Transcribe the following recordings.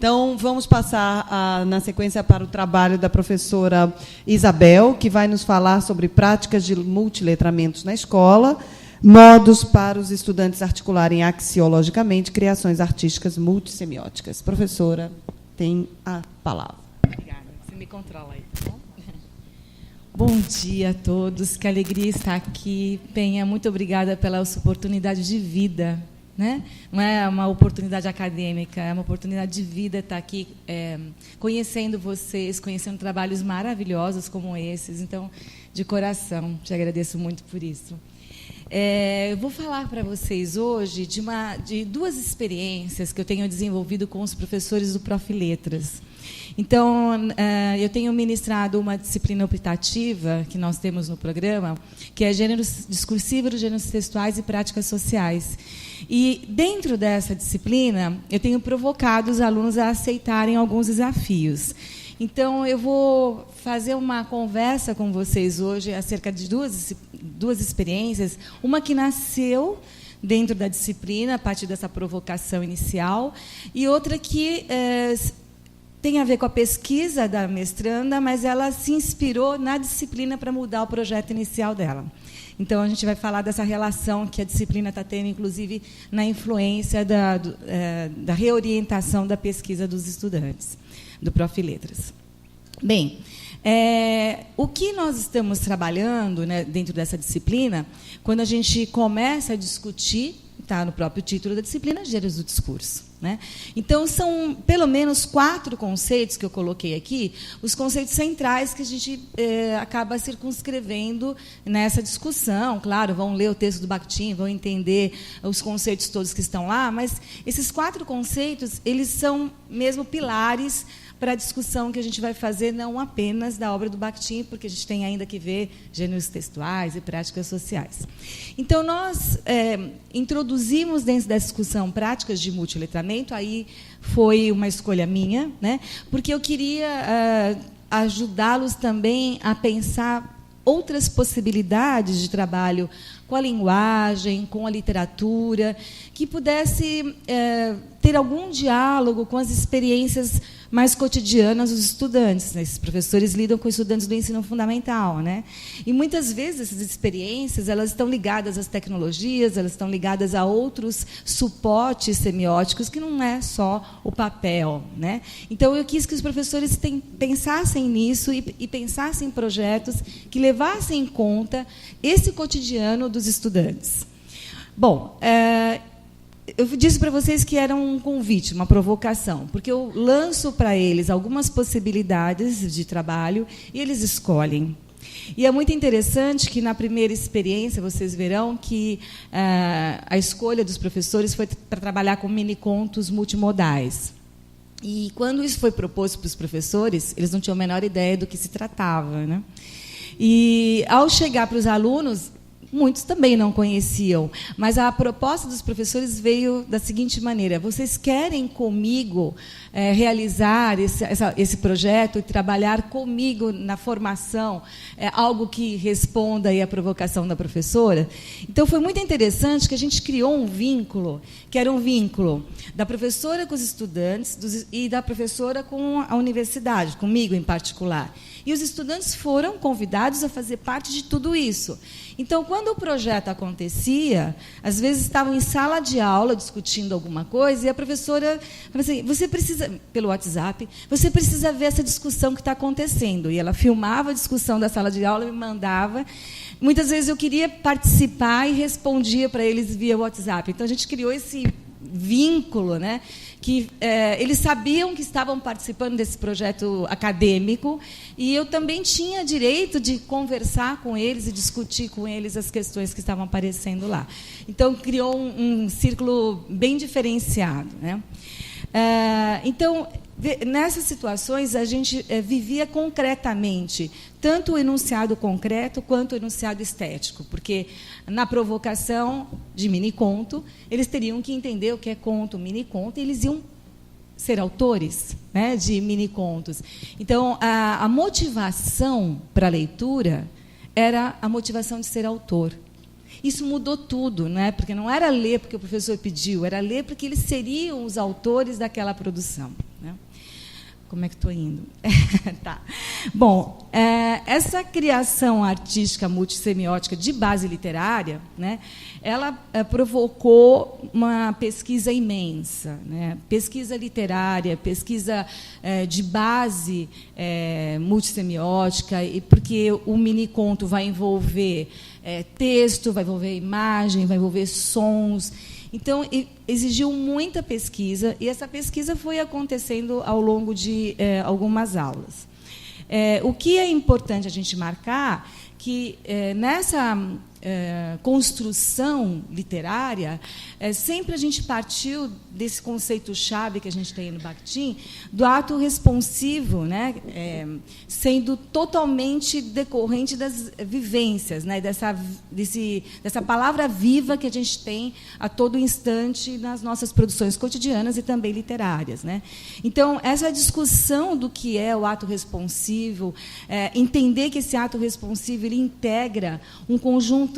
Então, vamos passar, na sequência, para o trabalho da professora Isabel, que vai nos falar sobre práticas de multiletramentos na escola, modos para os estudantes articularem axiologicamente criações artísticas multissemióticas. Professora, tem a palavra. Obrigada. Você me controla aí, tá bom? Bom dia a todos. Que alegria estar aqui. Penha, muito obrigada pela sua oportunidade de vida. Né? Não é uma oportunidade acadêmica, é uma oportunidade de vida estar aqui conhecendo vocês, conhecendo trabalhos maravilhosos como esses. Então, de coração, te agradeço muito por isso. Eu vou falar para vocês hoje de duas experiências que eu tenho desenvolvido com os professores do Prof. Letras. Então, eu tenho ministrado uma disciplina optativa que nós temos no programa, que é Gêneros Discursivos, Gêneros Textuais e Práticas Sociais. E, dentro dessa disciplina, eu tenho provocado os alunos a aceitarem alguns desafios. Então, eu vou fazer uma conversa com vocês hoje acerca de duas experiências, uma que nasceu dentro da disciplina, a partir dessa provocação inicial, e outra que tem a ver com a pesquisa da mestranda, mas ela se inspirou na disciplina para mudar o projeto inicial dela. Então, a gente vai falar dessa relação que a disciplina está tendo, inclusive, na influência da reorientação da pesquisa dos estudantes do Prof. Letras. Bem, o que nós estamos trabalhando, né, dentro dessa disciplina, quando a gente começa a discutir, está no próprio título da disciplina, Gêneros do Discurso. Né? Então, são pelo menos 4 conceitos que eu coloquei aqui, os conceitos centrais que a gente acaba circunscrevendo nessa discussão. Claro, vão ler o texto do Bakhtin, vão entender os conceitos todos que estão lá, mas esses 4 conceitos, eles são mesmo pilares para a discussão que a gente vai fazer, não apenas da obra do Bakhtin, porque a gente tem ainda que ver gêneros textuais e práticas sociais. Então, nós introduzimos dentro dessa discussão práticas de multiletramento, aí foi uma escolha minha, né, porque eu queria ajudá-los também a pensar outras possibilidades de trabalho com a linguagem, com a literatura, que pudesse ter algum diálogo com as experiências mais cotidianas dos estudantes. Esses professores lidam com estudantes do ensino fundamental, né? E, muitas vezes, essas experiências elas estão ligadas às tecnologias, elas estão ligadas a outros suportes semióticos, que não é só o papel. Né? Então, eu quis que os professores pensassem nisso e pensassem em projetos que levassem em conta esse cotidiano dos estudantes. Bom, eu disse para vocês que era um convite, uma provocação, porque eu lanço para eles algumas possibilidades de trabalho e eles escolhem. E é muito interessante que, na primeira experiência, vocês verão que a escolha dos professores foi para trabalhar com mini-contos multimodais. E, quando isso foi proposto para os professores, eles não tinham a menor ideia do que se tratava. Né? E, ao chegar para os alunos, muitos também não conheciam, mas a proposta dos professores veio da seguinte maneira: vocês querem comigo realizar esse projeto e trabalhar comigo na formação, algo que responda aí à provocação da professora? Então, foi muito interessante que a gente criou um vínculo, que era um vínculo da professora com os estudantes e da professora com a universidade, comigo em particular. E os estudantes foram convidados a fazer parte de tudo isso. Então, quando o projeto acontecia, às vezes estavam em sala de aula discutindo alguma coisa, e a professora falava assim: você precisa, pelo WhatsApp, você precisa ver essa discussão que está acontecendo. E ela filmava a discussão da sala de aula e me mandava. Muitas vezes eu queria participar e respondia para eles via WhatsApp. Então, a gente criou esse vínculo, né, que eles sabiam que estavam participando desse projeto acadêmico, e eu também tinha direito de conversar com eles e discutir com eles as questões que estavam aparecendo lá. Então, criou um círculo bem diferenciado. Né? Então, nessas situações, a gente vivia concretamente tanto o enunciado concreto quanto o enunciado estético, porque, na provocação de mini-conto, eles teriam que entender o que é conto, mini-conto, e eles iam ser autores, né, de mini-contos. Então, a motivação para a leitura era a motivação de ser autor. Isso mudou tudo, né? Porque não era ler porque o professor pediu, era ler porque eles seriam os autores daquela produção. Né? Como é que estou indo? Tá. Bom, essa criação artística multissemiótica de base literária, né, ela provocou uma pesquisa imensa, né? Pesquisa literária, pesquisa de base multissemiótica, e porque o mini-conto vai envolver texto, vai envolver imagem, vai envolver sons. Então, exigiu muita pesquisa, e essa pesquisa foi acontecendo ao longo de algumas aulas. O que é importante a gente marcar que nessa construção literária, sempre a gente partiu desse conceito-chave que a gente tem no Bakhtin, do ato responsivo, né, sendo totalmente decorrente das vivências, né, dessa palavra viva que a gente tem a todo instante nas nossas produções cotidianas e também literárias, né? Então, essa discussão do que é o ato responsivo, entender que esse ato responsivo ele integra um conjunto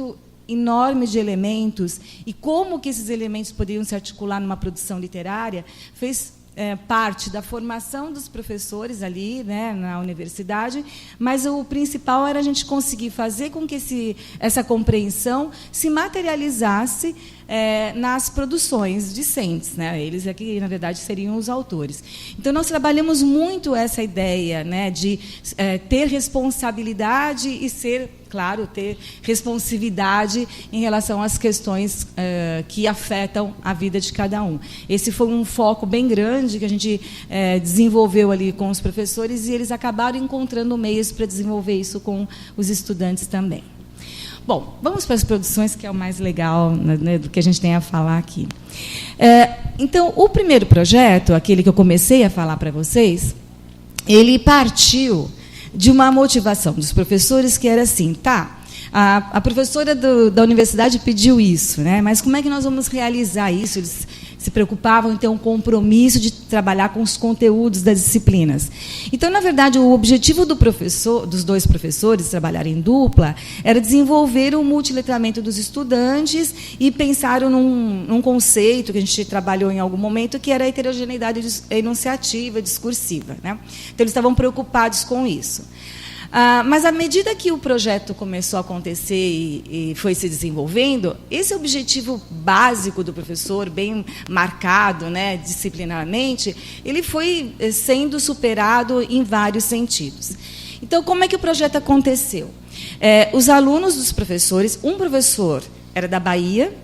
enorme de elementos e como que esses elementos poderiam se articular numa produção literária, fez parte da formação dos professores ali, né, na universidade, mas o principal era a gente conseguir fazer com que essa compreensão se materializasse nas produções discentes, né? Eles aqui, na verdade, seriam os autores. Então, nós trabalhamos muito essa ideia, né, de ter responsabilidade e claro, ter responsividade em relação às questões que afetam a vida de cada um. Esse foi um foco bem grande que a gente desenvolveu ali com os professores, e eles acabaram encontrando meios para desenvolver isso com os estudantes também. Bom, vamos para as produções, que é o mais legal, né, do que a gente tem a falar aqui. Então, o primeiro projeto, aquele que eu comecei a falar para vocês, ele partiu de uma motivação dos professores que era assim, tá, a professora da universidade pediu isso, né, mas como é que nós vamos realizar isso? Eles se preocupavam em ter um compromisso de trabalhar com os conteúdos das disciplinas. Então, na verdade, o objetivo dos dois professores trabalharem em dupla era desenvolver o multiletramento dos estudantes e pensaram num conceito que a gente trabalhou em algum momento, que era a heterogeneidade enunciativa, discursiva, né? Então, eles estavam preocupados com isso. Mas, à medida que o projeto começou a acontecer e foi se desenvolvendo, esse objetivo básico do professor, bem marcado, né, disciplinarmente, ele foi sendo superado em vários sentidos. Então, como é que o projeto aconteceu? Os alunos dos professores, um professor era da Bahia,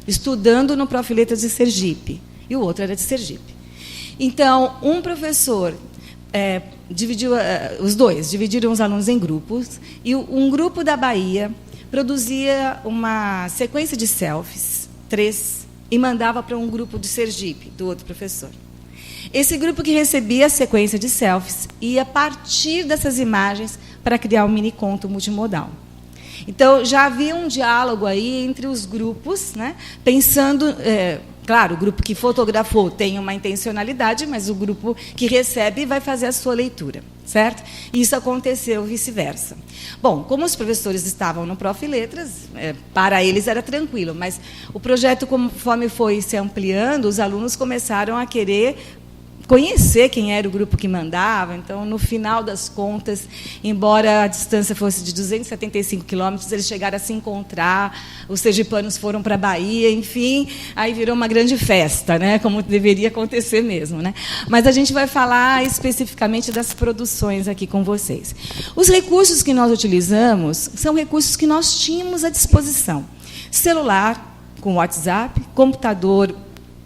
estudando no Prof. Letras de Sergipe, e o outro era de Sergipe. Então, um professor os dois dividiram os alunos em grupos, e um grupo da Bahia produzia uma sequência de selfies, 3, e mandava para um grupo de Sergipe, do outro professor. Esse grupo que recebia a sequência de selfies ia, a partir dessas imagens, para criar um mini-conto multimodal. Então, já havia um diálogo aí entre os grupos, né, pensando... Claro, o grupo que fotografou tem uma intencionalidade, mas o grupo que recebe vai fazer a sua leitura, certo? Isso aconteceu vice-versa. Bom, como os professores estavam no Prof. Letras, para eles era tranquilo, mas o projeto, conforme foi se ampliando, os alunos começaram a querer conhecer quem era o grupo que mandava. Então, no final das contas, embora a distância fosse de 275 quilômetros, eles chegaram a se encontrar, os sergipanos foram para a Bahia, enfim, aí virou uma grande festa, né, como deveria acontecer mesmo, né? Mas a gente vai falar especificamente das produções aqui com vocês. Os recursos que nós utilizamos são recursos que nós tínhamos à disposição. Celular, com WhatsApp, computador,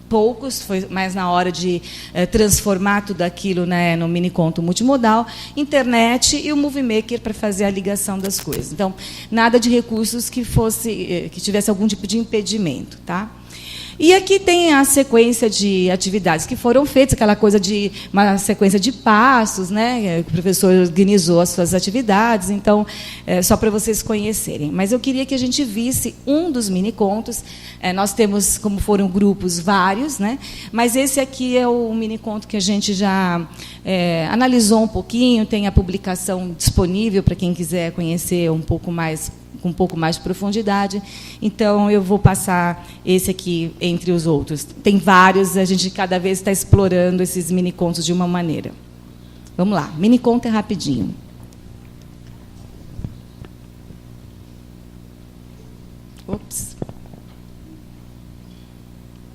poucos, foi mais na hora de transformar tudo aquilo, né, no mini-conto multimodal, internet e o Movie Maker para fazer a ligação das coisas. Então, nada de recursos que tivesse algum tipo de impedimento, tá? E aqui tem a sequência de atividades que foram feitas, aquela coisa de uma sequência de passos, né? O professor organizou as suas atividades, então, só para vocês conhecerem. Mas eu queria que a gente visse um dos mini-contos. Nós temos, como foram grupos, vários, né? Mas esse aqui é o mini-conto que a gente já analisou um pouquinho, tem a publicação disponível para quem quiser conhecer com um pouco mais de profundidade. Então, eu vou passar esse aqui entre os outros. Tem vários, a gente cada vez está explorando esses mini-contos de uma maneira. Vamos lá, mini conta é rapidinho. Ops.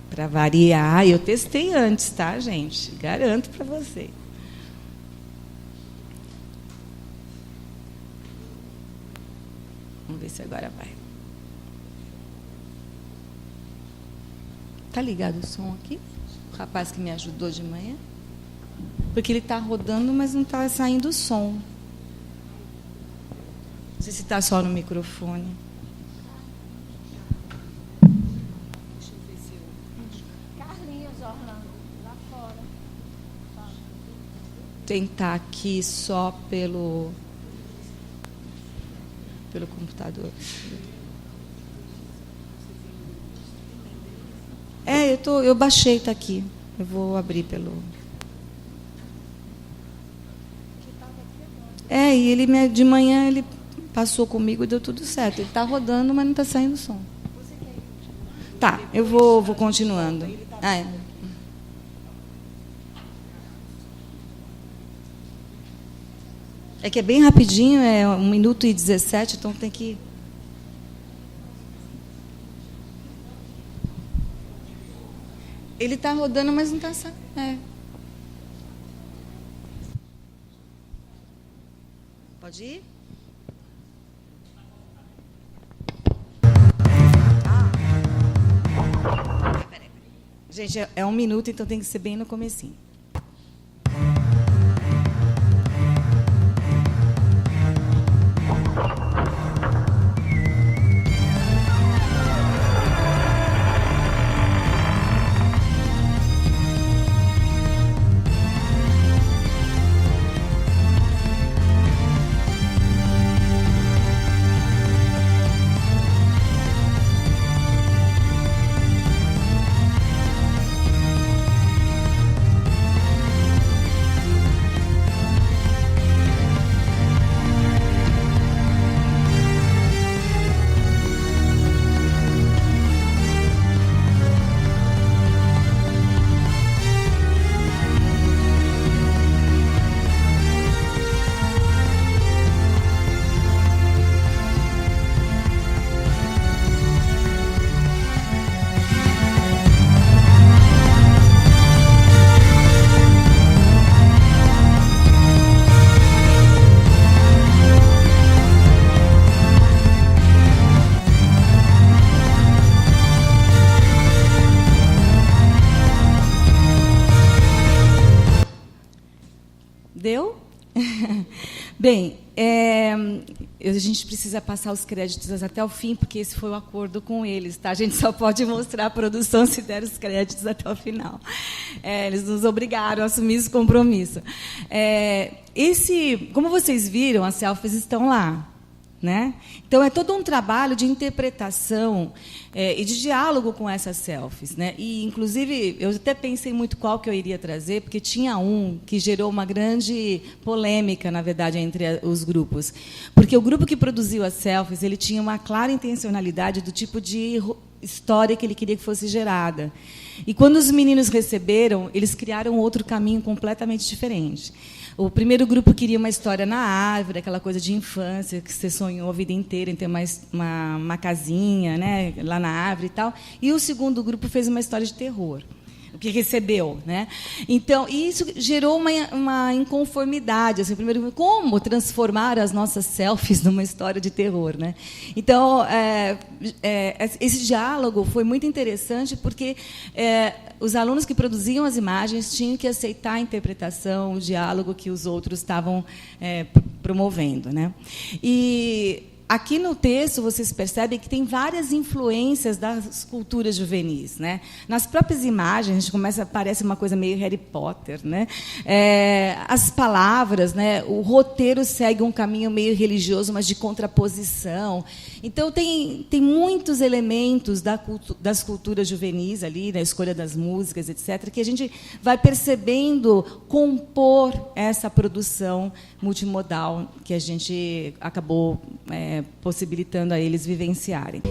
Para variar, eu testei antes, tá, gente? Garanto para você. Vamos ver se agora vai. Tá ligado o som aqui? O rapaz que me ajudou de manhã? Porque ele está rodando, mas não está saindo o som. Não sei se está só no microfone. Tentar aqui só pelo computador. Eu baixei, está aqui. Eu vou abrir pelo. E ele de manhã ele passou comigo e deu tudo certo. Ele está rodando, mas não está saindo som. Tá, eu vou continuando. É que é bem rapidinho, é 1 minuto e 17, então tem que... Ele está rodando, mas não está saindo. Pode ir? Peraí. Gente, é 1 minuto, então tem que ser bem no comecinho. Deu? Bem, a gente precisa passar os créditos até o fim, porque esse foi o acordo com eles, tá? A gente só pode mostrar a produção se der os créditos até o final. Eles nos obrigaram a assumir esse compromisso. Como vocês viram, as selfies estão lá. Né? Então, é todo um trabalho de interpretação e de diálogo com essas selfies. Né? E, inclusive, eu até pensei muito qual que eu iria trazer, porque tinha um que gerou uma grande polêmica, na verdade, entre os grupos. Porque o grupo que produziu as selfies ele tinha uma clara intencionalidade do tipo de história que ele queria que fosse gerada. E, quando os meninos receberam, eles criaram outro caminho completamente diferente. O primeiro grupo queria uma história na árvore, aquela coisa de infância, que você sonhou a vida inteira em ter uma casinha, né, lá na árvore e tal. E o segundo grupo fez uma história de terror, o que recebeu. Né? Então, isso gerou uma inconformidade. Assim, primeiro, como transformar as nossas selfies numa história de terror? Né? Então, esse diálogo foi muito interessante, porque os alunos que produziam as imagens tinham que aceitar a interpretação, o diálogo que os outros estavam promovendo. Né? E aqui no texto, vocês percebem que tem várias influências das culturas juvenis. Né? Nas próprias imagens, a gente parece uma coisa meio Harry Potter. Né? As palavras, né? O roteiro segue um caminho meio religioso, mas de contraposição. Então, tem muitos elementos das culturas juvenis ali, na escolha das músicas, etc., que a gente vai percebendo compor essa produção multimodal que a gente acabou possibilitando a eles vivenciarem.